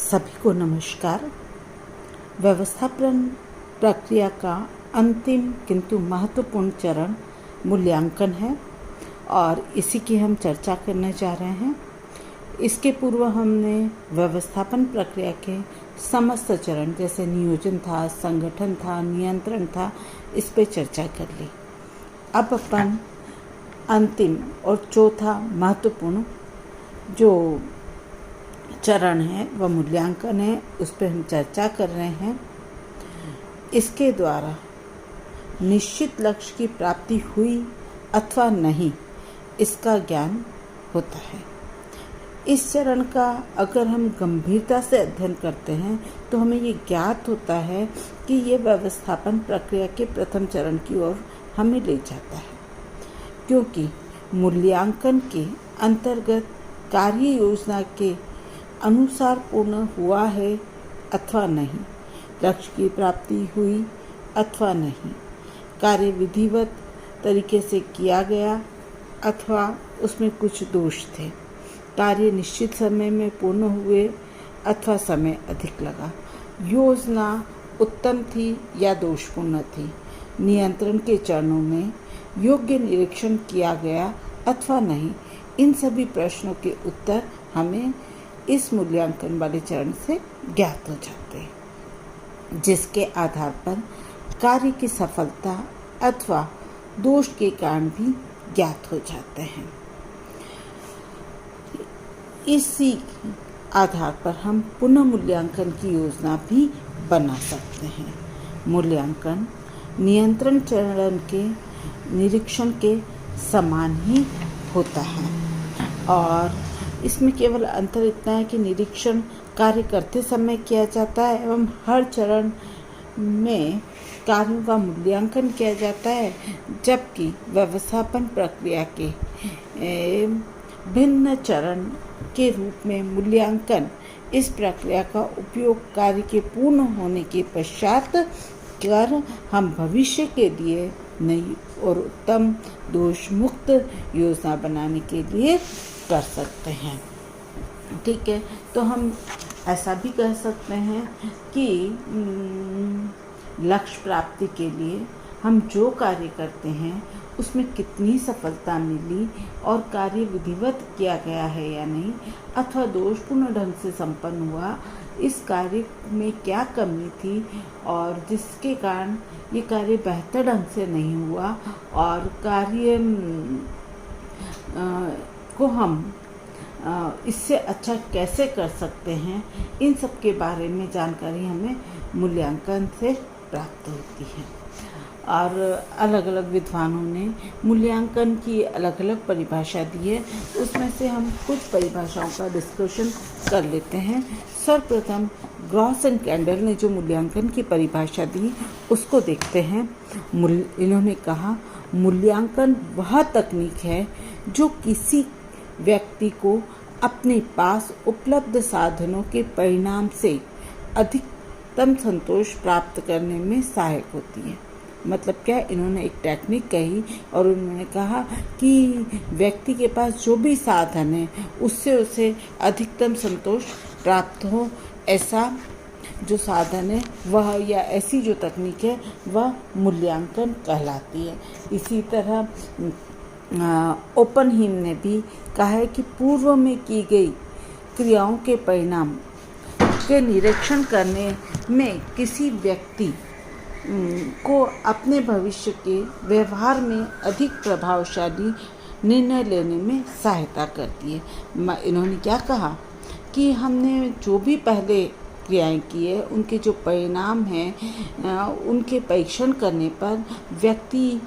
सभी को नमस्कार। व्यवस्थापन प्रक्रिया का अंतिम किंतु महत्वपूर्ण चरण मूल्यांकन है और इसी की हम चर्चा करने जा रहे हैं। इसके पूर्व हमने व्यवस्थापन प्रक्रिया के समस्त चरण जैसे नियोजन था, संगठन था, नियंत्रण था, इस पे चर्चा कर ली। अब अपन अंतिम और चौथा महत्वपूर्ण जो चरण है वह मूल्यांकन है, उस पर हम चर्चा कर रहे हैं। इसके द्वारा निश्चित लक्ष्य की प्राप्ति हुई अथवा नहीं, इसका ज्ञान होता है। इस चरण का अगर हम गंभीरता से अध्ययन करते हैं तो हमें ये ज्ञात होता है कि ये व्यवस्थापन प्रक्रिया के प्रथम चरण की ओर हमें ले जाता है, क्योंकि मूल्यांकन के अंतर्गत कार्य योजना के अनुसार पूर्ण हुआ है अथवा नहीं, लक्ष्य की प्राप्ति हुई अथवा नहीं, कार्य विधिवत तरीके से किया गया अथवा उसमें कुछ दोष थे, कार्य निश्चित समय में पूर्ण हुए अथवा समय अधिक लगा, योजना उत्तम थी या दोषपूर्ण थी, नियंत्रण के चरणों में योग्य निरीक्षण किया गया अथवा नहीं। इन सभी प्रश्नों के उत्तर हमें इस मूल्यांकन वाले चरण से ज्ञात हो जाते हैं, जिसके आधार पर कार्य की सफलता अथवा दोष के कारण भी ज्ञात हो जाते हैं। इसी आधार पर हम पुनः मूल्यांकन की योजना भी बना सकते हैं। मूल्यांकन नियंत्रण चरण के निरीक्षण के समान ही होता है और इसमें केवल अंतर इतना है कि निरीक्षण कार्य करते समय किया जाता है एवं हर चरण में कार्यों का मूल्यांकन किया जाता है, जबकि व्यवस्थापन प्रक्रिया के भिन्न चरण के रूप में मूल्यांकन इस प्रक्रिया का उपयोग कार्य के पूर्ण होने के पश्चात कर हम भविष्य के लिए नई और उत्तम दोष मुक्त योजना बनाने के लिए कर सकते हैं। ठीक है, तो हम ऐसा भी कह सकते हैं कि लक्ष्य प्राप्ति के लिए हम जो कार्य करते हैं उसमें कितनी सफलता मिली और कार्य विधिवत किया गया है या नहीं, अथवा दोषपूर्ण ढंग से संपन्न हुआ, इस कार्य में क्या कमी थी और जिसके कारण ये कार्य बेहतर ढंग से नहीं हुआ और कार्य को हम इससे अच्छा कैसे कर सकते हैं, इन सब के बारे में जानकारी हमें मूल्यांकन से प्राप्त होती है। और अलग अलग विद्वानों ने मूल्यांकन की अलग अलग परिभाषा दी है, उसमें से हम कुछ परिभाषाओं का डिस्कशन कर लेते हैं। सर्वप्रथम ग्रॉस एंड कैंडल ने जो मूल्यांकन की परिभाषा दी उसको देखते हैं। इन्होंने कहा, मूल्यांकन वह तकनीक है जो किसी व्यक्ति को अपने पास उपलब्ध साधनों के परिणाम से अधिकतम संतोष प्राप्त करने में सहायक होती है। मतलब क्या, इन्होंने एक टेक्निक कही और उन्होंने कहा कि व्यक्ति के पास जो भी साधन है उससे उसे अधिकतम संतोष प्राप्त हो, ऐसा जो साधन है वह या ऐसी जो तकनीक है वह मूल्यांकन कहलाती है। इसी तरह ओपनहीम ने भी कहा है कि पूर्व में की गई क्रियाओं के परिणाम के निरीक्षण करने में किसी व्यक्ति को अपने भविष्य के व्यवहार में अधिक प्रभावशाली निर्णय लेने में सहायता करती है। इन्होंने क्या कहा कि हमने जो भी पहले क्रियाएं की है उनके जो परिणाम हैं उनके परीक्षण करने पर व्यक्ति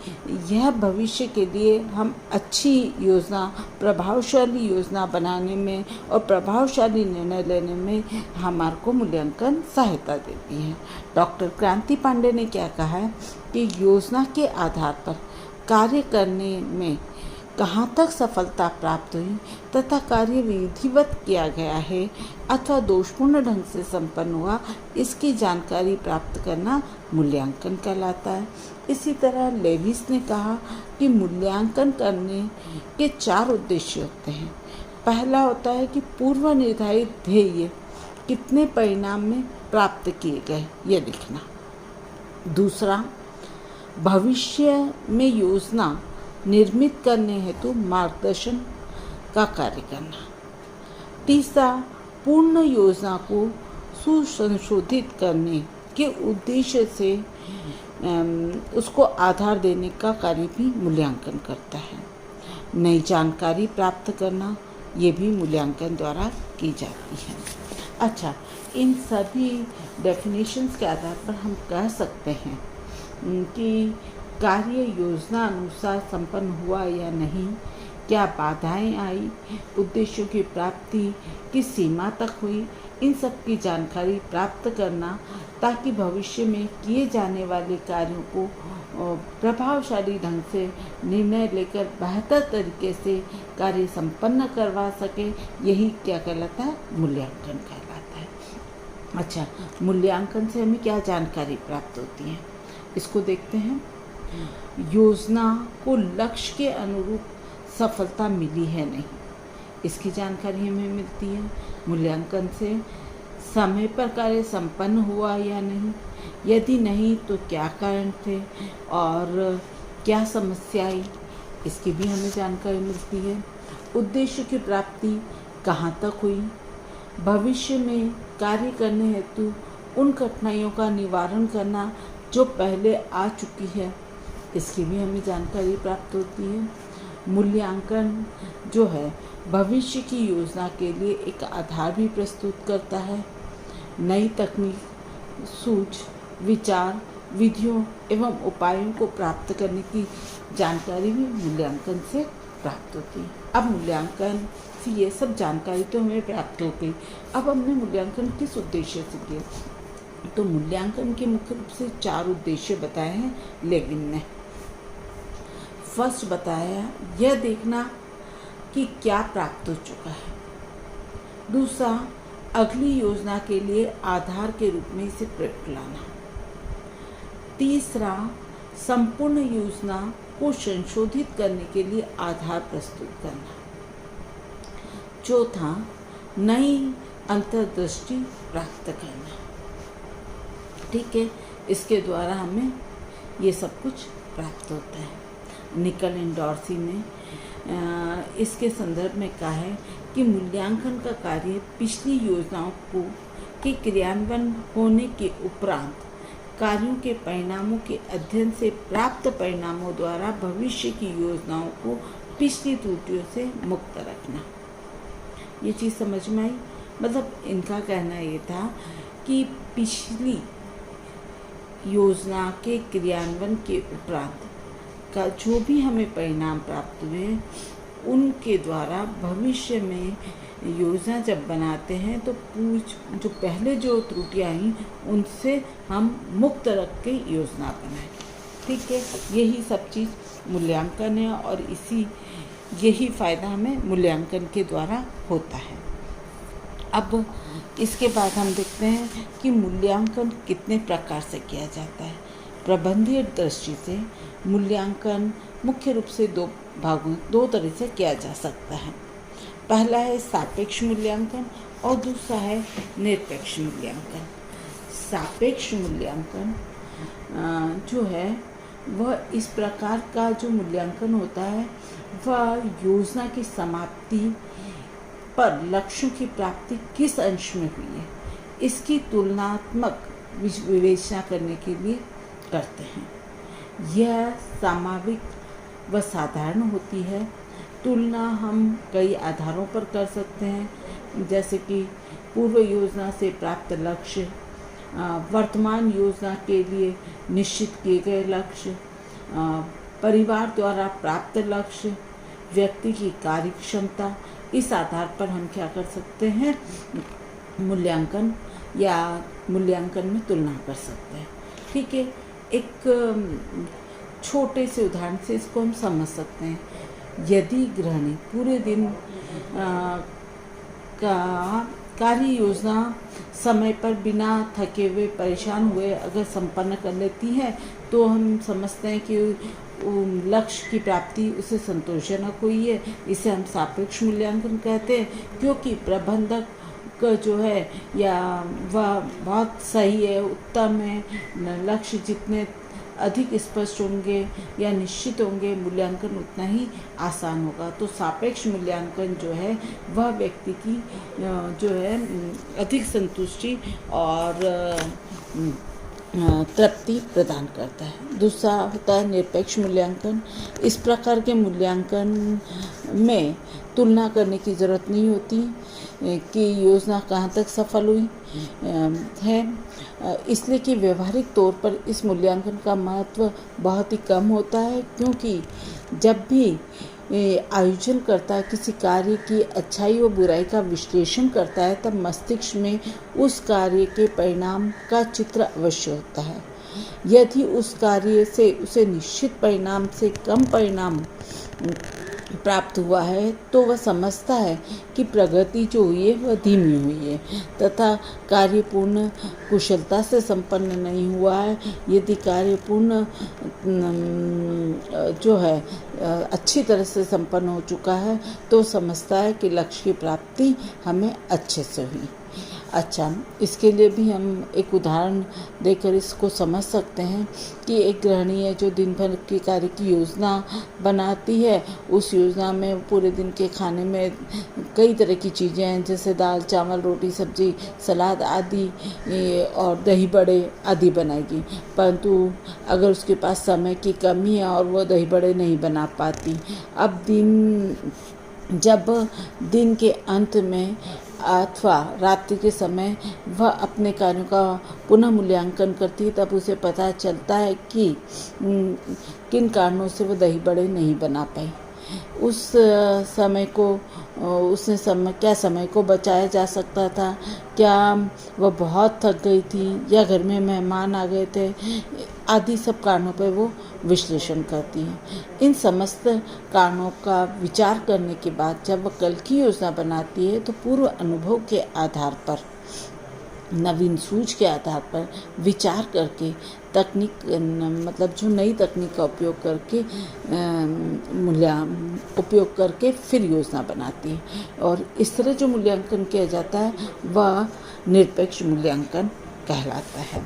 यह भविष्य के लिए हम अच्छी योजना, प्रभावशाली योजना बनाने में और प्रभावशाली निर्णय लेने में हमारे को मूल्यांकन सहायता देती है। डॉक्टर क्रांति पांडे ने क्या कहा है कि योजना के आधार पर कार्य करने में कहाँ तक सफलता प्राप्त हुई तथा कार्य विधिवत किया गया है अथवा दोषपूर्ण ढंग से संपन्न हुआ, इसकी जानकारी प्राप्त करना मूल्यांकन कहलाता है। इसी तरह लेविस ने कहा कि मूल्यांकन करने के 4 उद्देश्य होते हैं। पहला होता है कि पूर्व निर्धारित ध्येय कितने परिणाम में प्राप्त किए गए ये लिखना। दूसरा, भविष्य में योजना निर्मित करने हेतु मार्गदर्शन का कार्य करना। तीसरा, पूर्ण योजना को सुसंशोधित करने के उद्देश्य से उसको आधार देने का कार्य भी मूल्यांकन करता है। नई जानकारी प्राप्त करना ये भी मूल्यांकन द्वारा की जाती है। अच्छा, इन सभी डेफिनेशंस के आधार पर हम कह सकते हैं कि कार्य योजना अनुसार संपन्न हुआ या नहीं, क्या बाधाएं आई, उद्देश्यों की प्राप्ति किस सीमा तक हुई, इन सब की जानकारी प्राप्त करना ताकि भविष्य में किए जाने वाले कार्यों को प्रभावशाली ढंग से निर्णय लेकर बेहतर तरीके से कार्य संपन्न करवा सके, यही क्या कहलाता है, मूल्यांकन कहलाता है। अच्छा, मूल्यांकन से हमें क्या जानकारी प्राप्त होती है, इसको देखते हैं। योजना को लक्ष्य के अनुरूप सफलता मिली है नहीं, इसकी जानकारी हमें मिलती है। मूल्यांकन से समय पर कार्य संपन्न हुआ या नहीं, यदि नहीं तो क्या कारण थे और क्या समस्या आई, इसकी भी हमें जानकारी मिलती है। उद्देश्य की प्राप्ति कहाँ तक हुई, भविष्य में कार्य करने हेतु उन कठिनाइयों का निवारण करना जो पहले आ चुकी है, इसकी भी हमें जानकारी प्राप्त होती है। मूल्यांकन जो है भविष्य की योजना के लिए एक आधार भी प्रस्तुत करता है। नई तकनीक, सूझ, विचार, विधियों एवं उपायों को प्राप्त करने की जानकारी भी मूल्यांकन से प्राप्त होती है। अब मूल्यांकन से ये सब जानकारी तो हमें प्राप्त हो गई, अब हमने मूल्यांकन किस उद्देश्य से किया, तो मूल्यांकन के मुख्य रूप से 4 उद्देश्य बताए हैं लेविन ने। फर्स्ट बताया यह देखना कि क्या प्राप्त हो चुका है। दूसरा, अगली योजना के लिए आधार के रूप में इसे प्रयोग लाना। तीसरा, संपूर्ण योजना को संशोधित करने के लिए आधार प्रस्तुत करना। चौथा, नई अंतर्दृष्टि प्राप्त करना। ठीक है, इसके द्वारा हमें ये सब कुछ प्राप्त होता है। निकल एंड डॉर्सी ने इसके संदर्भ में कहा है कि मूल्यांकन का कार्य पिछली योजनाओं को के क्रियान्वयन होने के उपरांत कार्यों के परिणामों के अध्ययन से प्राप्त परिणामों द्वारा भविष्य की योजनाओं को पिछली त्रुटियों से मुक्त रखना। ये चीज़ समझ में आई। मतलब इनका कहना ये था कि पिछली योजना के क्रियान्वयन के उपरांत का जो भी हमें परिणाम प्राप्त हुए, उनके द्वारा भविष्य में योजना जब बनाते हैं तो जो पहले जो त्रुटियाँ आई उनसे हम मुक्त रख के योजना बनाएं। ठीक है, यही सब चीज़ मूल्यांकन है और यही फ़ायदा हमें मूल्यांकन के द्वारा होता है। अब इसके बाद हम देखते हैं कि मूल्यांकन कितने प्रकार से किया जाता है। प्रबंधीय दृष्टि से मूल्यांकन मुख्य रूप से दो तरह से किया जा सकता है। पहला है सापेक्ष मूल्यांकन और दूसरा है निरपेक्ष मूल्यांकन। सापेक्ष मूल्यांकन जो है वह इस प्रकार का जो मूल्यांकन होता है वह योजना की समाप्ति पर लक्ष्यों की प्राप्ति किस अंश में हुई है, इसकी तुलनात्मक विवेचना करने के लिए करते हैं। यह सामयिक व साधारण होती है। तुलना हम कई आधारों पर कर सकते हैं, जैसे कि पूर्व योजना से प्राप्त लक्ष्य, वर्तमान योजना के लिए निश्चित किए गए लक्ष्य, परिवार द्वारा प्राप्त लक्ष्य, व्यक्ति की कार्य क्षमता। इस आधार पर हम क्या कर सकते हैं, मूल्यांकन में तुलना कर सकते हैं। ठीक है, एक छोटे से उदाहरण से इसको हम समझ सकते हैं। यदि गृहिणी पूरे दिन का कार्य योजना समय पर बिना थके हुए परेशान हुए अगर संपन्न कर लेती है तो हम समझते हैं कि लक्ष्य की प्राप्ति उसे संतोषजनक हुई है। इसे हम सापेक्ष मूल्यांकन कहते हैं, क्योंकि प्रबंधक जो है या वह बहुत सही है, उत्तम है, लक्ष्य जितने अधिक स्पष्ट होंगे या निश्चित होंगे, मूल्यांकन उतना ही आसान होगा। तो सापेक्ष मूल्यांकन जो है वह व्यक्ति की जो है अधिक संतुष्टि और तृप्ति प्रदान करता है। दूसरा होता है निरपेक्ष मूल्यांकन। इस प्रकार के मूल्यांकन में तुलना करने की ज़रूरत नहीं होती कि योजना कहाँ तक सफल हुई है, इसलिए कि व्यवहारिक तौर पर इस मूल्यांकन का महत्व बहुत ही कम होता है, क्योंकि जब भी आयोजन करता है किसी कार्य की अच्छाई व बुराई का विश्लेषण करता है, तब मस्तिष्क में उस कार्य के परिणाम का चित्र अवश्य होता है। यदि उस कार्य से उसे निश्चित परिणाम से कम परिणाम प्राप्त हुआ है तो वह समझता है कि प्रगति जो हुई है वह धीमी हुई है तथा कार्य पूर्ण कुशलता से संपन्न नहीं हुआ है। यदि कार्य पूर्ण जो है अच्छी तरह से संपन्न हो चुका है तो समझता है कि लक्ष्य की प्राप्ति हमें अच्छे से हुई। अच्छा, इसके लिए भी हम एक उदाहरण देकर इसको समझ सकते हैं कि एक गृहिणी है जो दिन भर के कार्य की योजना बनाती है। उस योजना में पूरे दिन के खाने में कई तरह की चीज़ें हैं, जैसे दाल चावल रोटी सब्जी सलाद आदि और दही बड़े आदि बनाएगी, परंतु अगर उसके पास समय की कमी है और वो दही बड़े नहीं बना पाती। अब जब दिन के अंत में अथवा रात्रि के समय वह अपने कार्यों का पुनः मूल्यांकन करती है, तब उसे पता चलता है कि किन कारणों से वह दही बड़े नहीं बना पाई। उस समय को क्या समय को बचाया जा सकता था, क्या वह बहुत थक गई थी या घर में मेहमान आ गए थे आदि सब कारणों पर वो विश्लेषण करती है। इन समस्त कारणों का विचार करने के बाद जब वह कल की योजना बनाती है तो पूर्व अनुभव के आधार पर, नवीन सूझ के आधार पर विचार करके मतलब जो नई तकनीक का उपयोग करके फिर योजना बनाती है, और इस तरह जो मूल्यांकन किया जाता है वह निरपेक्ष मूल्यांकन कहलाता है।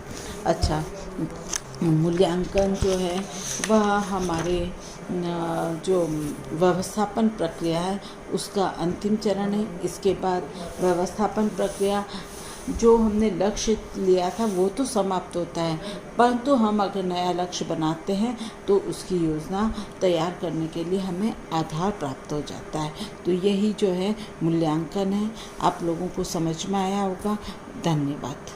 अच्छा, मूल्यांकन जो है वह हमारे जो व्यवस्थापन प्रक्रिया है उसका अंतिम चरण है। इसके बाद व्यवस्थापन प्रक्रिया जो हमने लक्ष्य लिया था वो तो समाप्त होता है, परंतु हम अगर नया लक्ष्य बनाते हैं तो उसकी योजना तैयार करने के लिए हमें आधार प्राप्त हो जाता है। तो यही जो है मूल्यांकन है। आप लोगों को समझ में आया होगा। धन्यवाद।